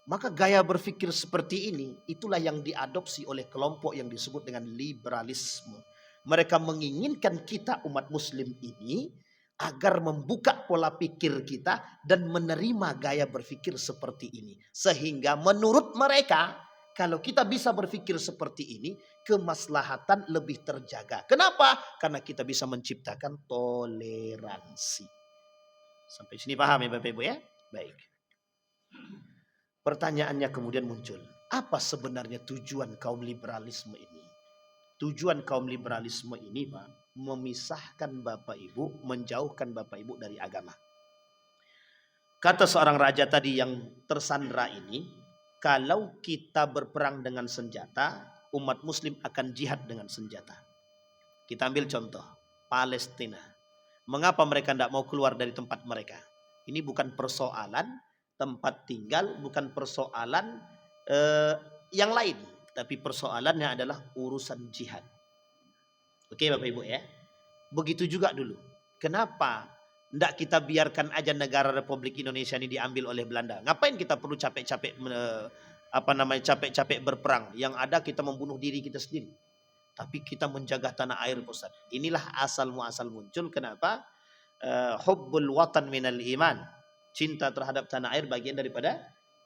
Maka gaya berpikir seperti ini, itulah yang diadopsi oleh kelompok yang disebut dengan liberalisme. Mereka menginginkan kita umat muslim ini agar membuka pola pikir kita dan menerima gaya berpikir seperti ini. Sehingga menurut mereka, kalau kita bisa berpikir seperti ini, kemaslahatan lebih terjaga. Kenapa? Karena kita bisa menciptakan toleransi. Sampai sini paham ya Bapak Ibu ya? Baik. Pertanyaannya kemudian muncul. Apa sebenarnya tujuan kaum liberalisme ini? Tujuan kaum liberalisme ini, Pak, memisahkan Bapak Ibu, menjauhkan Bapak Ibu dari agama. Kata seorang raja tadi yang tersandra ini, kalau kita berperang dengan senjata, umat muslim akan jihad dengan senjata. Kita ambil contoh, Palestina. Mengapa mereka tidak mau keluar dari tempat mereka? Ini bukan persoalan tempat tinggal, bukan persoalan yang lain. Tapi persoalannya adalah urusan jihad. Oke Bapak Ibu ya. Begitu juga dulu. Kenapa tidak kita biarkan aja negara Republik Indonesia ini diambil oleh Belanda? Ngapain kita perlu capek-capek capek-capek berperang? Yang ada kita membunuh diri kita sendiri. Tapi kita menjaga tanah air, Ustaz. Inilah asal muasal muncul. Kenapa? Hubbul watan minal iman. Cinta terhadap tanah air bagian daripada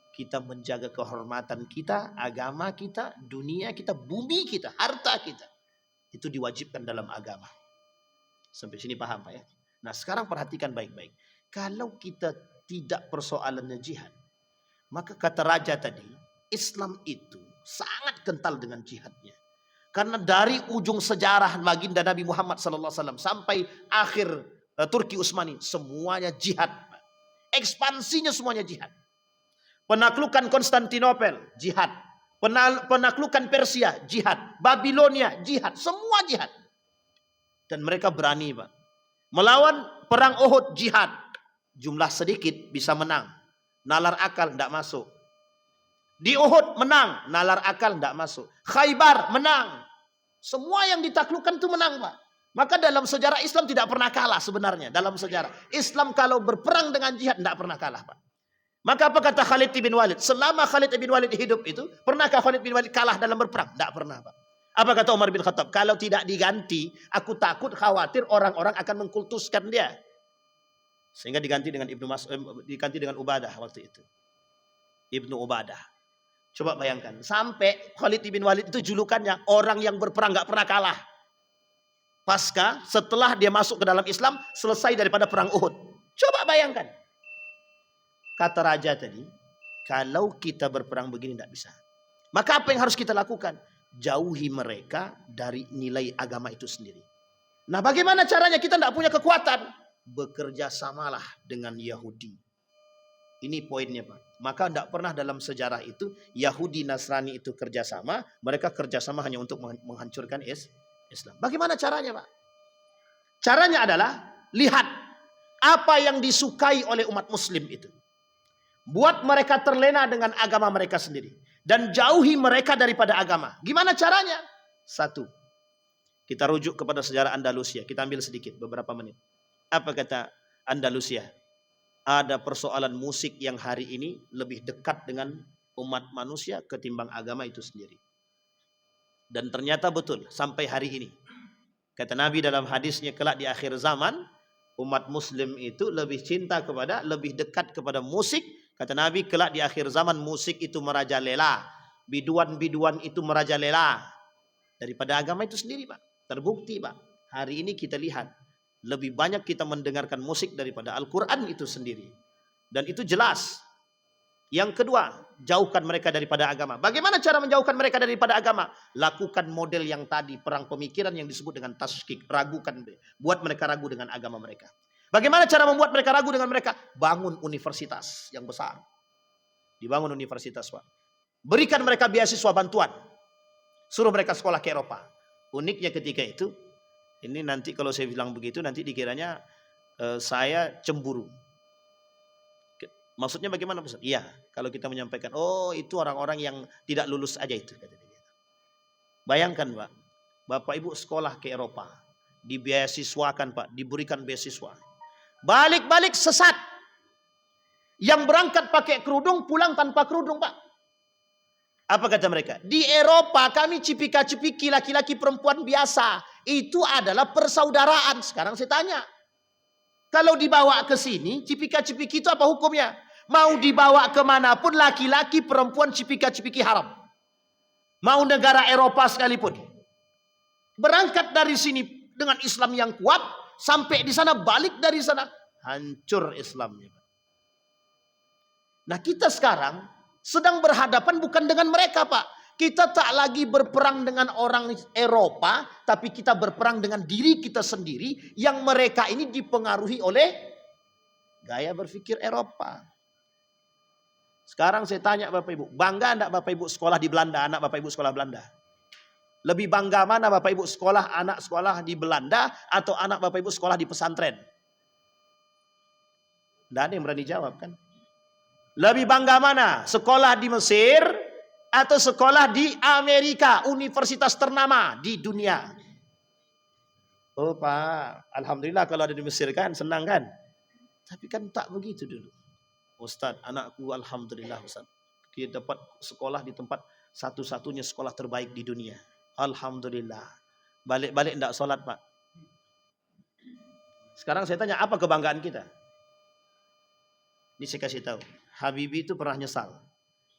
kita menjaga kehormatan kita, agama kita, dunia kita, bumi kita, harta kita. Itu diwajibkan dalam agama. Sampai sini paham Pak ya? Nah sekarang perhatikan baik-baik. Kalau kita tidak persoalannya jihad, maka kata raja tadi, Islam itu sangat kental dengan jihadnya. Karena dari ujung sejarah baginda Nabi Muhammad SAW sampai akhir Turki Utsmani, semuanya jihad. Ekspansinya semuanya jihad. Penaklukan Konstantinopel, jihad. Penaklukan Persia, jihad. Babilonia, jihad. Semua jihad. Dan mereka berani Pak. Melawan perang Uhud, jihad. Jumlah sedikit bisa menang. Nalar akal tidak masuk. Di Uhud menang. Nalar akal tidak masuk. Khaybar menang. Semua yang ditaklukkan itu menang Pak. Maka dalam sejarah Islam tidak pernah kalah sebenarnya. Dalam sejarah Islam kalau berperang dengan jihad tidak pernah kalah Pak. Maka apa kata Khalid bin Walid? Selama Khalid bin Walid hidup itu, pernahkah Khalid bin Walid kalah dalam berperang? Tidak pernah Pak. Apa kata Umar bin Khattab? Kalau tidak diganti, aku takut khawatir orang-orang akan mengkultuskan dia. Sehingga diganti dengan diganti dengan Ubadah waktu itu. Ibnu Ubadah. Coba bayangkan, sampai Khalid bin Walid itu julukannya orang yang berperang nggak pernah kalah. Pasca setelah dia masuk ke dalam Islam, selesai daripada perang Uhud. Coba bayangkan. Kata raja tadi, kalau kita berperang begini tidak bisa. Maka apa yang harus kita lakukan? Jauhi mereka dari nilai agama itu sendiri. Nah bagaimana caranya? Kita tidak punya kekuatan. Bekerja samalah dengan Yahudi. Ini poinnya Pak. Maka tidak pernah dalam sejarah itu Yahudi Nasrani itu kerjasama. Mereka kerjasama hanya untuk menghancurkan Islam. Bagaimana caranya Pak? Caranya adalah lihat apa yang disukai oleh umat muslim itu. Buat mereka terlena dengan agama mereka sendiri. Dan jauhi mereka daripada agama. Gimana caranya? Satu. Kita rujuk kepada sejarah Andalusia. Kita ambil sedikit beberapa menit. Apa kata Andalusia? Ada persoalan musik yang hari ini lebih dekat dengan umat manusia ketimbang agama itu sendiri. Dan ternyata betul sampai hari ini. Kata Nabi dalam hadisnya kelak di akhir zaman, umat muslim itu lebih cinta kepada, lebih dekat kepada musik. Kata Nabi kelak di akhir zaman musik itu merajalela. Biduan-biduan itu merajalela. Daripada agama itu sendiri Pak. Terbukti Pak. Hari ini kita lihat. Lebih banyak kita mendengarkan musik daripada Al-Quran itu sendiri. Dan itu jelas. Yang kedua, jauhkan mereka daripada agama. Bagaimana cara menjauhkan mereka daripada agama? Lakukan model yang tadi, perang pemikiran yang disebut dengan tasykik. Ragukan, buat mereka ragu dengan agama mereka. Bagaimana cara membuat mereka ragu dengan mereka? Bangun universitas yang besar. Dibangun universitas Pak. Berikan mereka beasiswa bantuan. Suruh mereka sekolah ke Eropa. Uniknya ketika itu, ini nanti kalau saya bilang begitu, nanti dikiranya saya cemburu. Maksudnya bagaimana Ustaz? Iya, kalau kita menyampaikan, oh itu orang-orang yang tidak lulus aja itu. Bayangkan Pak, Bapak Ibu sekolah ke Eropa. Dibeasiswakan Pak, diberikan beasiswa. Balik-balik sesat. Yang berangkat pakai kerudung, pulang tanpa kerudung Pak. Apa kata mereka? Di Eropa kami cipika-cipiki laki-laki perempuan biasa. Itu adalah persaudaraan. Sekarang saya tanya. Kalau dibawa ke sini, cipika-cipiki itu apa hukumnya? Mau dibawa kemanapun laki-laki perempuan cipika-cipiki haram. Mau negara Eropa sekalipun. Berangkat dari sini dengan Islam yang kuat. Sampai di sana, balik dari sana. Hancur Islamnya. Nah kita sekarang sedang berhadapan bukan dengan mereka, Pak. Kita tak lagi berperang dengan orang Eropa, tapi kita berperang dengan diri kita sendiri yang mereka ini dipengaruhi oleh gaya berpikir Eropa. Sekarang saya tanya Bapak Ibu, bangga enggak Bapak Ibu sekolah di Belanda, anak Bapak Ibu sekolah Belanda? Lebih bangga mana Bapak Ibu sekolah, anak sekolah di Belanda atau anak Bapak Ibu sekolah di pesantren? Tidak ada yang berani jawab kan? Lebih bangga mana? Sekolah di Mesir atau sekolah di Amerika, universitas ternama di dunia? Oh Pak, Alhamdulillah kalau ada di Mesir kan, senang kan? Tapi kan tak begitu dulu. Ustadz, anakku Alhamdulillah Ustadz, dia dapat sekolah di tempat satu-satunya sekolah terbaik di dunia. Alhamdulillah. Balik-balik tidak sholat Pak. Sekarang saya tanya, apa kebanggaan kita? Ini saya kasih tahu. Habibie itu pernah nyesal.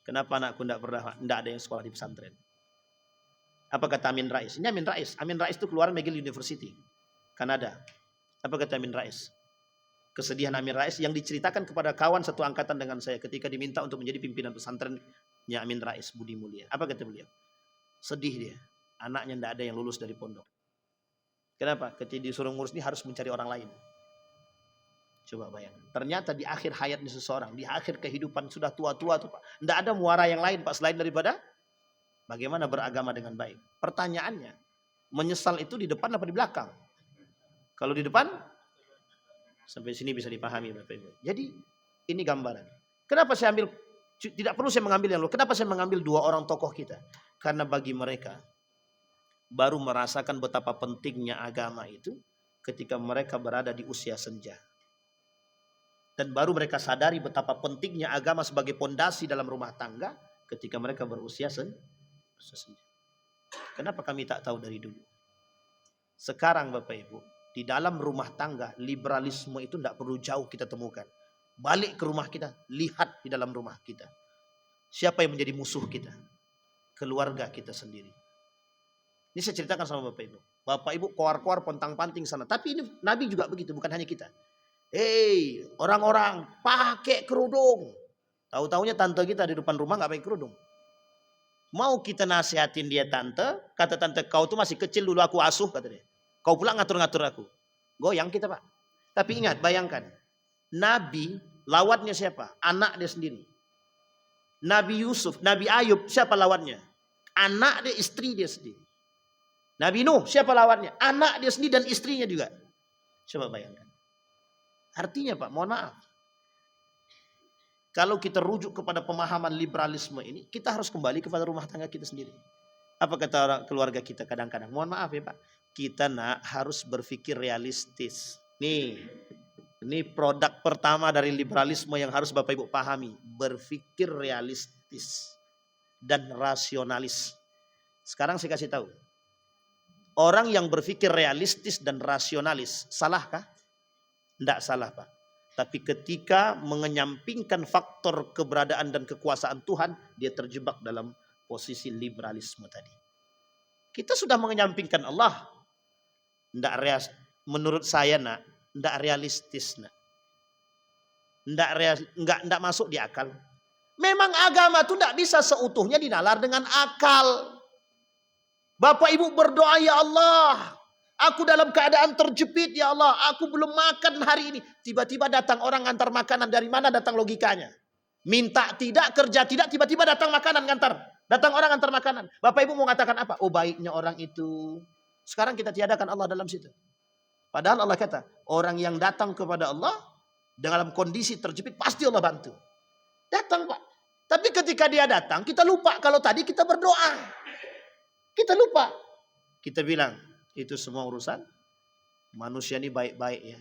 Kenapa anakku tidak ada yang sekolah di pesantren? Apa kata Amin Rais? Ini Amin Rais. Amin Rais itu keluar McGill University, Kanada. Apa kata Amin Rais? Kesedihan Amin Rais yang diceritakan kepada kawan satu angkatan dengan saya ketika diminta untuk menjadi pimpinan pesantrennya Amin Rais Budi Mulia. Apa kata beliau? Sedih dia. Anaknya tidak ada yang lulus dari pondok. Kenapa? Ketika disuruh ngurus ini harus mencari orang lain. Coba bayangkan. Ternyata di akhir hayatnya seseorang, di akhir kehidupan sudah tua-tua tuh Pak, tidak ada muara yang lain Pak selain daripada bagaimana beragama dengan baik. Pertanyaannya, menyesal itu di depan apa di belakang? Kalau di depan, sampai sini bisa dipahami Bapak Ibu. Jadi ini gambaran. Kenapa saya ambil, tidak perlu saya mengambil yang lalu. Kenapa saya mengambil dua orang tokoh kita? Karena bagi mereka baru merasakan betapa pentingnya agama itu ketika mereka berada di usia senja. Dan baru mereka sadari betapa pentingnya agama sebagai pondasi dalam rumah tangga ketika mereka berusia senja. Kenapa kami tak tahu dari dulu? Sekarang Bapak Ibu, di dalam rumah tangga liberalisme itu tidak perlu jauh kita temukan. Balik ke rumah kita, lihat di dalam rumah kita. Siapa yang menjadi musuh kita? Keluarga kita sendiri. Ini saya ceritakan sama Bapak Ibu. Bapak Ibu koar-koar pontang-panting sana. Tapi ini Nabi juga begitu, bukan hanya kita. Hei, orang-orang pakai kerudung. Tahu-taunya tante kita di depan rumah nggak pakai kerudung. Mau kita nasihatin dia tante, kata tante kau tuh masih kecil dulu aku asuh kata dia. Kau pula ngatur-ngatur aku. Goyang kita Pak. Tapi ingat, bayangkan. Nabi lawatnya siapa? Anak dia sendiri. Nabi Yusuf, Nabi Ayub siapa lawannya? Anak dia, istri dia sendiri. Nabi Nuh siapa lawannya? Anak dia sendiri dan istrinya juga. Coba bayangkan. Artinya Pak, mohon maaf. Kalau kita rujuk kepada pemahaman liberalisme ini, kita harus kembali kepada rumah tangga kita sendiri. Apa kata orang keluarga kita kadang-kadang? Mohon maaf ya Pak. Kita harus berpikir realistis. Ini produk pertama dari liberalisme yang harus Bapak Ibu pahami. Berpikir realistis dan rasionalis. Sekarang saya kasih tahu. Orang yang berpikir realistis dan rasionalis, salahkah? Tidak salah Pak. Tapi ketika mengenyampingkan faktor keberadaan dan kekuasaan Tuhan, dia terjebak dalam posisi liberalisme tadi. Kita sudah mengenyampingkan Allah. Menurut saya tidak realistis. Tidak masuk di akal. Memang agama itu tidak bisa seutuhnya dinalar dengan akal. Bapak Ibu berdoa, ya Allah, aku dalam keadaan terjepit, ya Allah, aku belum makan hari ini. Tiba-tiba datang orang ngantar makanan. Dari mana datang logikanya? Minta tidak, kerja tidak, tiba-tiba datang makanan ngantar. Datang orang ngantar makanan. Bapak Ibu mau mengatakan apa? Oh baiknya orang itu. Sekarang kita tiadakan Allah dalam situ. Padahal Allah kata, orang yang datang kepada Allah dalam kondisi terjepit pasti Allah bantu. Datang Pak. Tapi ketika dia datang, kita lupa kalau tadi kita berdoa. Kita lupa. Kita bilang, itu semua urusan manusia ini baik-baik ya.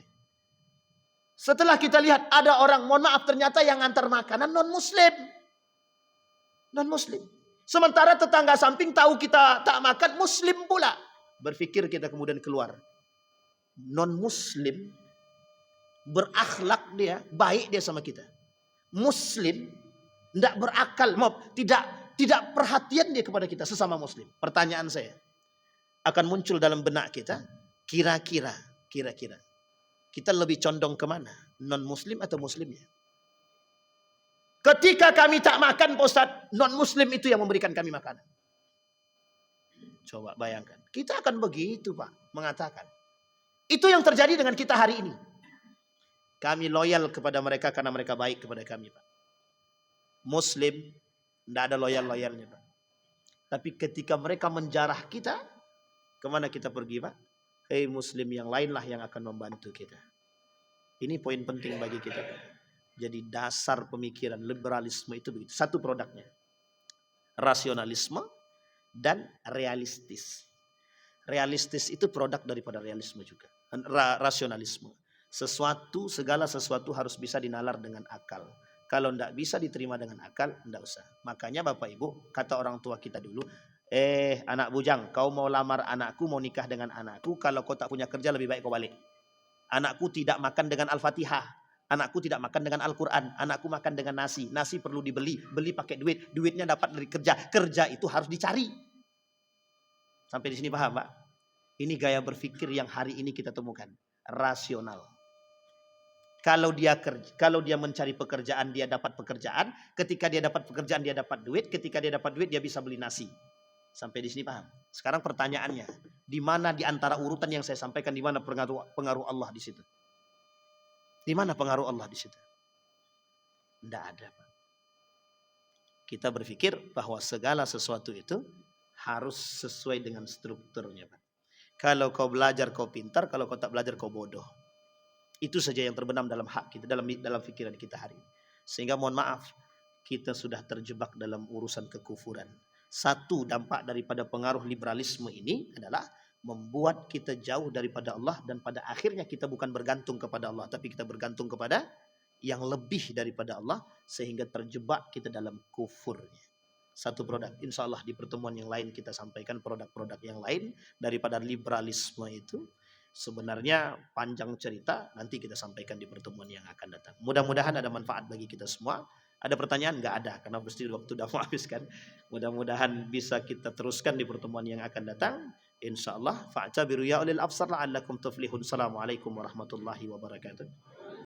Setelah kita lihat ada orang, mohon maaf, ternyata yang antar makanan non-muslim. Non-muslim. Sementara tetangga samping tahu kita tak makan, muslim pula. Berpikir kita kemudian keluar. Non-muslim, berakhlak dia, baik dia sama kita. Muslim, tidak berakal, tidak perhatian dia kepada kita sesama muslim. Pertanyaan saya, akan muncul dalam benak kita, kira-kira kita lebih condong kemana? Non-muslim atau muslimnya? Ketika kami tak makan, Pak Ustaz, non-muslim itu yang memberikan kami makanan. Coba bayangkan. Kita akan begitu, Pak, mengatakan. Itu yang terjadi dengan kita hari ini. Kami loyal kepada mereka karena mereka baik kepada kami, Pak. Muslim, tidak ada loyal-loyalnya, Pak. Tapi ketika mereka menjarah kita, kemana kita pergi, Pak? Hei Muslim yang lainlah yang akan membantu kita. Ini poin penting bagi kita, Pak. Jadi dasar pemikiran liberalisme itu begitu. Satu produknya. Rasionalisme dan realistis. Realistis itu produk daripada realisme juga. Rasionalisme. Segala sesuatu harus bisa dinalar dengan akal. Kalau tidak bisa diterima dengan akal, tidak usah. Makanya Bapak Ibu, kata orang tua kita dulu, anak bujang, kau mau lamar anakku, mau nikah dengan anakku, kalau kau tak punya kerja lebih baik kau balik. Anakku tidak makan dengan Al-Fatihah. Anakku tidak makan dengan Al-Quran. Anakku makan dengan nasi. Nasi perlu dibeli. Beli pakai duit. Duitnya dapat dari kerja. Kerja itu harus dicari. Sampai di sini paham, Pak? Ini gaya berpikir yang hari ini kita temukan. Rasional. Kalau dia mencari pekerjaan, dia dapat pekerjaan. Ketika dia dapat pekerjaan, dia dapat duit. Ketika dia dapat duit, dia bisa beli nasi. Sampai di sini paham? Sekarang pertanyaannya. Di mana di antara urutan yang saya sampaikan, di mana pengaruh Allah di situ? Di mana pengaruh Allah di situ? Tidak ada, Pak. Kita berpikir bahwa segala sesuatu itu harus sesuai dengan strukturnya, Pak. Kalau kau belajar kau pintar, kalau kau tak belajar kau bodoh. Itu saja yang terbenam dalam hak kita, dalam pikiran kita hari ini. Sehingga mohon maaf, kita sudah terjebak dalam urusan kekufuran. Satu dampak daripada pengaruh liberalisme ini adalah membuat kita jauh daripada Allah, dan pada akhirnya kita bukan bergantung kepada Allah, tapi kita bergantung kepada yang lebih daripada Allah, sehingga terjebak kita dalam kufurnya. Satu produk, insya Allah di pertemuan yang lain kita sampaikan produk-produk yang lain daripada liberalisme itu. Sebenarnya panjang cerita, nanti kita sampaikan di pertemuan yang akan datang. Mudah-mudahan ada manfaat bagi kita semua. Ada pertanyaan? Nggak ada, karena pasti waktu sudah mau habis kan. Mudah-mudahan bisa kita teruskan di pertemuan yang akan datang. Insya Allah. Fa'tabiru ya ulil absar la'allakum tuflihun. Assalamualaikum warahmatullahi wabarakatuh.